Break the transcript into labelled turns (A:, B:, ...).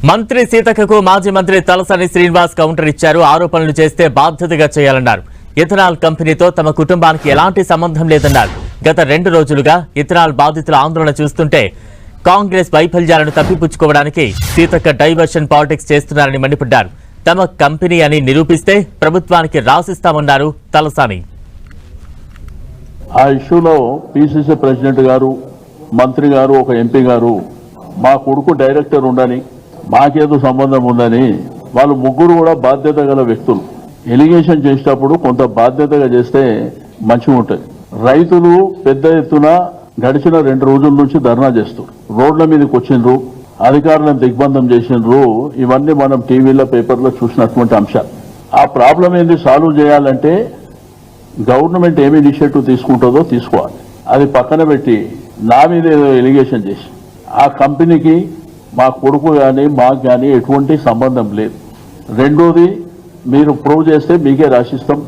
A: మంత్రి సీతక్కకు మాజీ మంత్రి తలసాని శ్రీనివాస్ కౌంటర్ ఇచ్చారు. ఆరోపణలు చేస్తే బాధ్యతగా చేయాలన్నారు. ఇథనాల్ కంపెనీతో తమ కుటుంబానికి ఎలాంటి సంబంధం లేదన్నారు. గత 2 రోజులుగా ఇథనాల్ బాధితుల ఆందోళన చూస్తుంటే కాంగ్రెస్ వైఫల్యాలను తప్పిపుచ్చుకోవడానికి సీతక్క డైవర్షన్ పాలిటిక్స్ చేస్తున్నారని మండిపడ్డారు. తమ కంపెనీ అని నిరూపిస్తే ప్రభుత్వానికి రాసిస్తామన్నారు తలసాని.
B: ఆ ఇష్యూలో పిసిసి ప్రెసిడెంట్ గారు, మంత్రి గారు, ఒక ఎంపీ గారు మా కొడుకు డైరెక్టర్ ఉండని, మాకేదో సంబంధం ఉందని వాళ్ళు ముగ్గురు కూడా బాధ్యత గల వ్యక్తులు. ఎలిగేషన్ చేసేటప్పుడు కొంత బాధ్యతగా చేస్తే మంచిగా ఉంటుంది. రైతులు పెద్ద ఎత్తున గడిచిన 2 రోజుల నుంచి ధర్నా చేస్తారు. రోడ్ల మీదకి వచ్చిండ్రు, అధికారులను దిగ్బంధం చేసిండ్రు. ఇవన్నీ మనం టీవీలో, పేపర్లో చూసినటువంటి అంశాలు. ఆ ప్రాబ్లం ఏంది సాల్వ్ చేయాలంటే గవర్నమెంట్ ఏమి ఇనిషియేటివ్ తీసుకుంటుందో తీసుకోవాలి. అది పక్కన పెట్టి నా మీద ఏదో ఎలిగేషన్ చేసి ఆ కంపెనీకి మా కొడుకు కానీ మాకు కానీ ఎటువంటి సంబంధం లేదు. రెండోది మీరు ప్రూవ్ చేస్తే మీకే రాసిస్తాం.